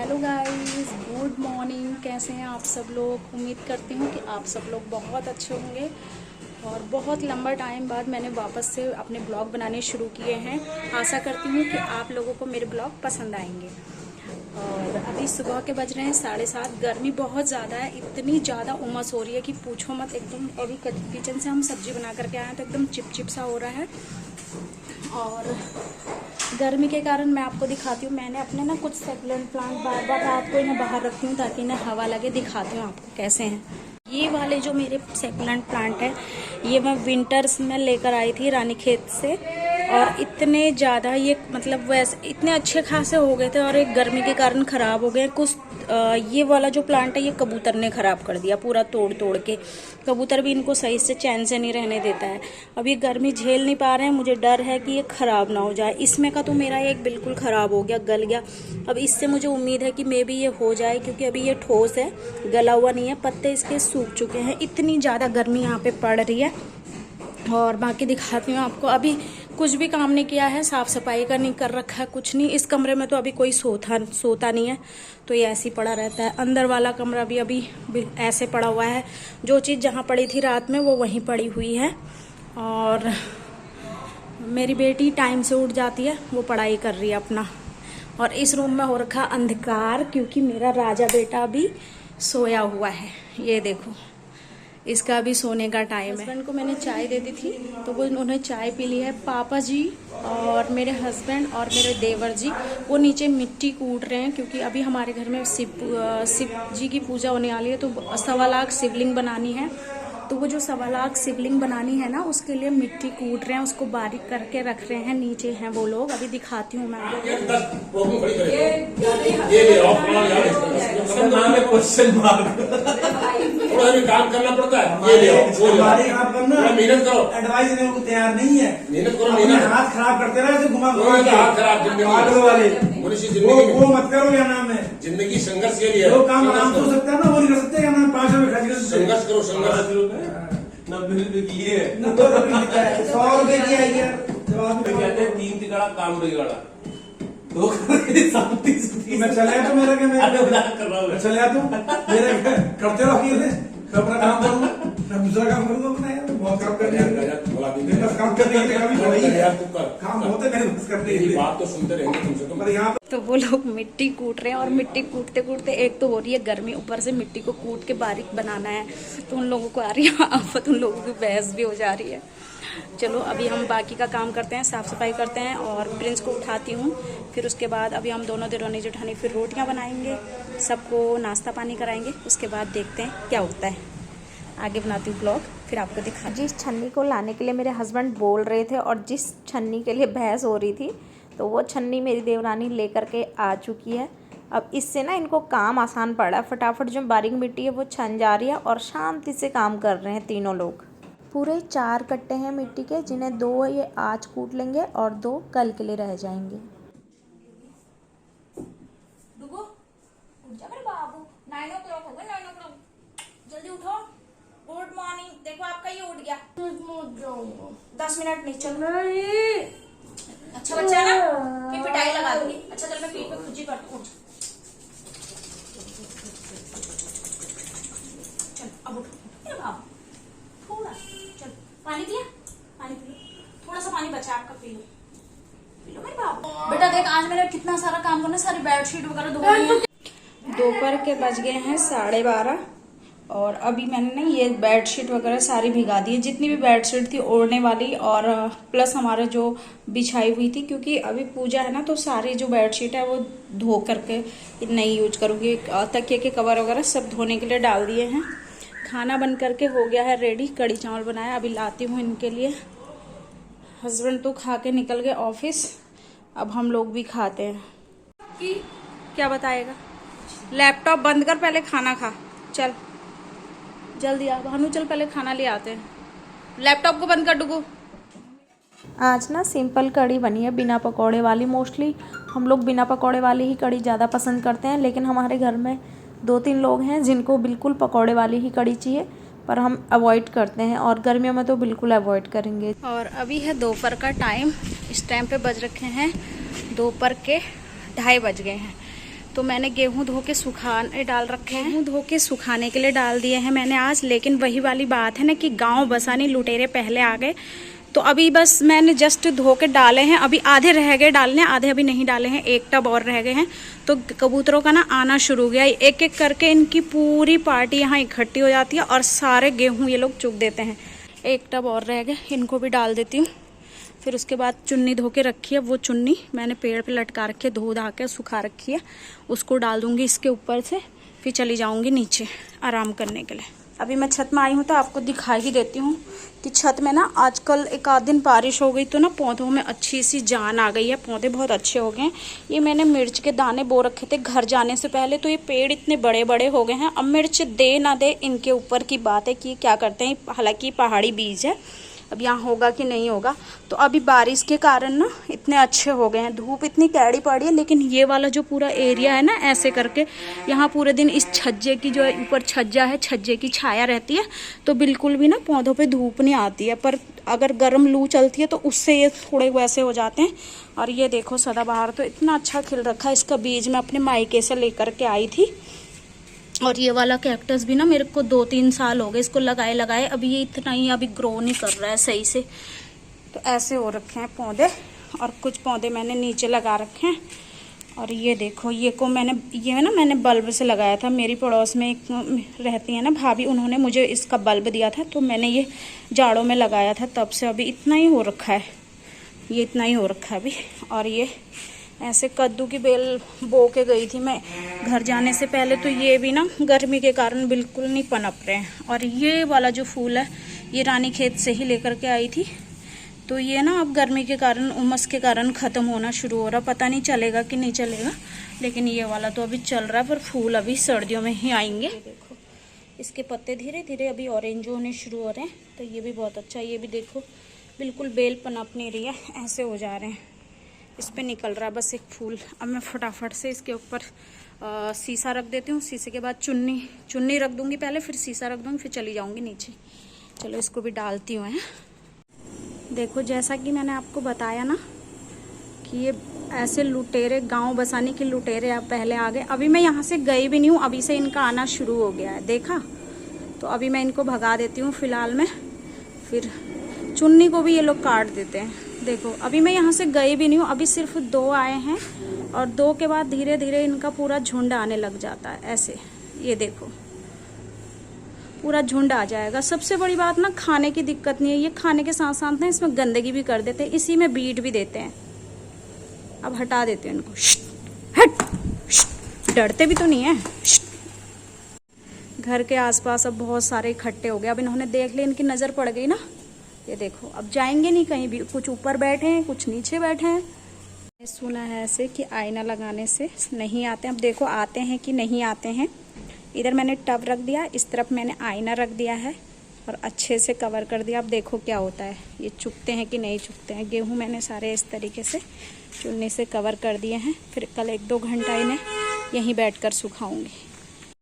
Hello guys, good morning. कैसे हैं आप सब लोग? उम्मीद करती हूँ कि आप सब लोग बहुत अच्छे होंगे। और बहुत लंबा टाइम बाद मैंने वापस से अपने ब्लॉग बनाने शुरू किए हैं। आशा करती हूँ कि आप लोगों को मेरे ब्लॉग पसंद आएंगे। और अभी सुबह के बज रहे हैं 7:30। गर्मी बहुत ज़्यादा है, इतनी ज़्यादा उमस हो रही है कि पूछो मत। एकदम अभी किचन से हम सब्जी बना करके आए हैं तो एकदम चिपचिप सा हो रहा है। और गर्मी के कारण मैं आपको दिखाती हूँ, मैंने अपने ना कुछ सकुलेंट प्लांट बार बार रात को इन्हें बाहर रखती हूँ ताकि इन्हें हवा लगे। दिखाती हूँ आपको कैसे हैं ये वाले जो मेरे सकुलेंट प्लांट है। ये मैं विंटर्स में लेकर आई थी रानीखेत से, और इतने ज़्यादा ये मतलब वैसे इतने अच्छे खासे हो गए थे और एक गर्मी के कारण ख़राब हो गए कुछ। ये वाला जो प्लांट है ये कबूतर ने ख़राब कर दिया पूरा, तोड़ तोड़ के। कबूतर भी इनको सही से चैन से नहीं रहने देता है। अब ये गर्मी झेल नहीं पा रहे हैं, मुझे डर है कि ये ख़राब ना हो जाए। इसमें का तो मेरा एक बिल्कुल ख़राब हो गया, गल गया। अब इससे मुझे उम्मीद है कि मे बी ये हो जाए, क्योंकि अभी ये ठोस है, गला हुआ नहीं है। पत्ते इसके सूख चुके हैं। इतनी ज़्यादा गर्मी यहाँ पे पड़ रही है। और बाकी दिखाती हूँ आपको। अभी कुछ भी काम नहीं किया है, साफ़ सफाई का नहीं कर रखा है, कुछ नहीं। इस कमरे में तो अभी कोई सोता नहीं है, तो ये ऐसे ही पड़ा रहता है। अंदर वाला कमरा भी अभी ऐसे पड़ा हुआ है। जो चीज़ जहाँ पड़ी थी रात में वो वहीं पड़ी हुई है। और मेरी बेटी टाइम से उठ जाती है, वो पढ़ाई कर रही है अपना। और इस रूम में हो रखा अंधकार, क्योंकि मेरा राजा बेटा भी सोया हुआ है। ये देखो, इसका भी सोने का टाइम है। हस्बैंड को मैंने चाय दे दी थी तो वो उन्होंने चाय पी ली है। पापा जी और मेरे हस्बैंड और मेरे देवर जी वो नीचे मिट्टी कूट रहे हैं, क्योंकि अभी हमारे घर में शिव जी की पूजा होने वाली है। तो 1.25 लाख शिवलिंग बनानी है, तो वो जो 1.25 लाख शिवलिंग बनानी है ना, उसके लिए मिट्टी कूट रहे हैं, उसको बारीक करके रख रहे हैं। नीचे हैं वो लोग, अभी दिखाती हूँ मैं आपको। थोड़ा भी काम करना पड़ता है। ये ले आओ, मेहनत करो। एडवाइस देने को तैयार नहीं है। मेहनत करो, मेहनत। हाथ खराब करते रहे ऐसे घुमा हाथ खराब जिंदगी वाले जिंदगी वो मत करो। क्या नाम है? जिंदगी संघर्ष के लिए। जो काम आराम से हो सकता है ना वो नहीं कर सकते। क्या नाम? 5 रुपए खर्च कर संघर्ष करो, संघर्ष। 90 रुपए की है, 90 रुपए की है, 100 रुपए की है यार। जवाब कहते हैं 3 तिगाड़ा काम बिगाड़ा। दो शांति से मैं चले तो मेरा क्या, मैं कर रहा हूँ। चले तुम मेरे करते रहो कि अपना काम करूँ, मैं दूसरा काम करूँगा अपना। यार बहुत काम करने काम करने के लिए काम होते मेरे बस करने की बात तो सुनते रहेंगे तुमसे। पर यहाँ तो वो लोग मिट्टी कूट रहे हैं, और मिट्टी कूटते कूटते एक तो हो रही है गर्मी, ऊपर से मिट्टी को कूट के बारीक बनाना है। तो उन लोगों को आ रही है आफत, उन लोगों की बहस भी हो जा रही है। चलो अभी हम बाकी का काम करते हैं, साफ़ सफाई करते हैं और प्रिंस को उठाती हूँ। फिर उसके बाद अभी हम दोनों देरानी जेठानी फिर रोटियाँ बनाएंगे, सबको नाश्ता पानी कराएंगे। उसके बाद देखते हैं क्या होता है, आगे बनाती हूँ ब्लॉग, फिर आपको दिखा। जिस छन्नी को लाने के लिए मेरे हस्बैंड बोल रहे थे और जिस छन्नी के लिए बहस हो रही थी, तो वो छन्नी मेरी देवरानी लेकर के आ चुकी है। अब इससे ना इनको काम आसान पड़ रहा है। फटाफट जो बारीक मिट्टी है वो छन जा रही है और शांति से काम कर रहे हैं तीनों लोग। पूरे 4 कट्टे हैं मिट्टी के, जिन्हें 2 ये आज कूट लेंगे और 2 कल के लिए रह जाएंगे। डुगो, उठ जा मेरे बाबू। 9 o'clock हो गए, 9 o'clock। जल्दी उठो। Good morning. देखो आपका ये उठ गया। 10 मिनट नहीं चल रहा है। अच्छा बच्चा है ना, फिर पिटाई लगा दूंगी। अच्छा चल, मैं पीठ पे खुजी कर दूं। चल अब उठ मेरे बाबू। थोड़ा चल, पानी पिया? पानी पी लो, थोड़ा सा पानी बचा आपका, पी लो मेरे बाबू। बेटा देख, आज मैंने कितना सारा काम करना, सारी बेडशीट वगैरह धोनी है। दोपहर के बज गए हैं 12:30, और अभी मैंने ना ये बेडशीट वगैरह सारी भिगा दी है, जितनी भी बेडशीट थी ओढ़ने वाली, और प्लस हमारे जो बिछाई हुई थी, क्योंकि अभी पूजा है ना, तो सारी जो बेडशीट है वो धो करके नहीं यूज करूँगी। तकिए के कवर वगैरह सब धोने के लिए डाल दिए हैं। खाना बन करके हो गया है रेडी, कढ़ी चावल बनाया, अभी लाती हूँ इनके लिए। हस्बैंड तो खा के निकल गए ऑफिस, अब हम लोग भी खाते हैं। कि क्या बताएगा? लैपटॉप बंद कर, पहले खाना खा। चल जल्दी आ भानु, चल पहले खाना ले आते हैं। लैपटॉप को बंद कर डुगू। आज ना सिंपल कढ़ी बनी है, बिना पकौड़े वाली। मोस्टली हम लोग बिना पकौड़े वाली ही कढ़ी ज़्यादा पसंद करते हैं, लेकिन हमारे घर में 2-3 लोग हैं जिनको बिल्कुल पकौड़े वाली ही कढ़ी चाहिए, पर हम अवॉइड करते हैं, और गर्मियों में तो बिल्कुल अवॉइड करेंगे। और अभी है दोपहर का टाइम। इस टाइम पे बज रखे हैं दोपहर के 2:30 बज गए हैं। तो मैंने गेहूं धो के सुखाने डाल रखे हैं, गेहूं धो के सुखाने के लिए डाल दिए हैं मैंने आज। लेकिन वही वाली बात है ना कि गांव बसानी लुटेरे पहले आ गए, तो अभी बस मैंने जस्ट धो के डाले हैं। अभी आधे रह गए डालने, आधे अभी नहीं डाले हैं, एक टब और रह गए हैं। तो कबूतरों का ना आना शुरू हो गया, एक एक करके इनकी पूरी पार्टी यहाँ इकट्ठी हो जाती है और सारे गेहूं ये लोग चुग देते हैं। एक टब और रह गए, इनको भी डाल देती हूँ। फिर उसके बाद चुन्नी धो के रखी है, वो चुन्नी मैंने पेड़ पे लटका रखी है, धो धा के सुखा रखी है, उसको डाल दूंगी इसके ऊपर से। फिर चली जाऊंगी नीचे आराम करने के लिए। अभी मैं छत में आई हूँ तो आपको दिखाई ही देती हूँ कि छत में ना आजकल एक आध दिन बारिश हो गई तो ना पौधों में अच्छी सी जान आ गई है, पौधे बहुत अच्छे हो गए हैं। ये मैंने मिर्च के दाने बो रखे थे घर जाने से पहले, तो ये पेड़ इतने बड़े बड़े हो गए हैं। अब मिर्च दे ना दे इनके ऊपर की बात है कि क्या करते हैं। हालांकि पहाड़ी बीज है, अब यहाँ होगा कि नहीं होगा। तो अभी बारिश के कारण ना इतने अच्छे हो गए हैं। धूप इतनी कैड़ी पड़ी है, लेकिन ये वाला जो पूरा एरिया है ना ऐसे करके यहाँ पूरे दिन इस छज्जे की जो ऊपर छज्जा है, छज्जे की छाया रहती है, तो बिल्कुल भी ना पौधों पे धूप नहीं आती है। पर अगर गर्म लू चलती है तो उससे ये थोड़े वैसे हो जाते हैं। और ये देखो सदाबहार तो इतना अच्छा खिल रखा है, इसका बीज मैं अपने मायके से लेकर के आई थी। और ये वाला कैक्टस भी ना मेरे को 2-3 साल हो गए इसको लगाए, अभी ये इतना ही अभी ग्रो नहीं कर रहा है सही से। तो ऐसे हो रखे हैं पौधे, और कुछ पौधे मैंने नीचे लगा रखे हैं। और ये देखो ये को मैंने बल्ब से लगाया था। मेरी पड़ोस में एक रहती है ना भाभी, उन्होंने मुझे इसका बल्ब दिया था, तो मैंने ये जाड़ों में लगाया था, तब से अभी इतना ही हो रखा है, ये इतना ही हो रखा है अभी। और ये ऐसे कद्दू की बेल बो के गई थी मैं घर जाने से पहले, तो ये भी ना गर्मी के कारण बिल्कुल नहीं पनप रहे हैं। और ये वाला जो फूल है ये रानी खेत से ही लेकर के आई थी, तो ये ना अब गर्मी के कारण, उमस के कारण ख़त्म होना शुरू हो रहा। पता नहीं चलेगा कि नहीं चलेगा, लेकिन ये वाला तो अभी चल रहा है। पर फूल अभी सर्दियों में ही आएंगे। देखो इसके पत्ते धीरे धीरे अभी ऑरेंज होने शुरू हो रहे हैं, तो ये भी बहुत अच्छा। ये भी देखो बिल्कुल बेल पनप नहीं रही है, ऐसे हो जा रहे हैं। इस पे निकल रहा है बस एक फूल। अब मैं फटाफट से इसके ऊपर शीशा रख देती हूँ। शीशे के बाद चुन्नी रख दूंगी पहले, फिर शीशा रख दूंगी, फिर चली जाऊंगी नीचे। चलो इसको भी डालती हूँ। देखो जैसा कि मैंने आपको बताया ना कि ये ऐसे लुटेरे, गांव बसाने के लुटेरे अब पहले आ गए। अभी मैं यहाँ से गई भी नहीं हूँ, अभी से इनका आना शुरू हो गया है, देखा। तो अभी मैं इनको भगा देती हूँ फिलहाल में, फिर चुन्नी को भी ये लोग काट देते हैं। देखो अभी मैं यहाँ से गई भी नहीं हूँ, अभी सिर्फ 2 आए हैं, और 2 के बाद धीरे धीरे इनका पूरा झुंड आने लग जाता है ऐसे। ये देखो पूरा झुंड आ जाएगा। सबसे बड़ी बात ना खाने की दिक्कत नहीं है, ये खाने के साथ साथ ना इसमें गंदगी भी कर देते हैं, इसी में बीट भी देते हैं। अब हटा देते हैं इनको, हट, डरते भी तो नहीं है। घर के आसपास अब बहुत सारे इकट्ठे हो गए, अब इन्होंने देख लिया, इनकी नज़र पड़ गई ना। ये देखो अब जाएंगे नहीं कहीं भी, कुछ ऊपर बैठे हैं, कुछ नीचे बैठे हैं। सुना है ऐसे कि आईना लगाने से नहीं आते। अब देखो आते हैं कि नहीं आते हैं। इधर मैंने टब रख दिया, इस तरफ मैंने आईना रख दिया है और अच्छे से कवर कर दिया। अब देखो क्या होता है, ये चुगते हैं कि नहीं चुगते हैं। गेहूं मैंने सारे इस तरीके से चुन्नी से कवर कर दिए हैं। फिर कल 1-2 घंटा इन्हें यहीं बैठकर सुखाऊंगी।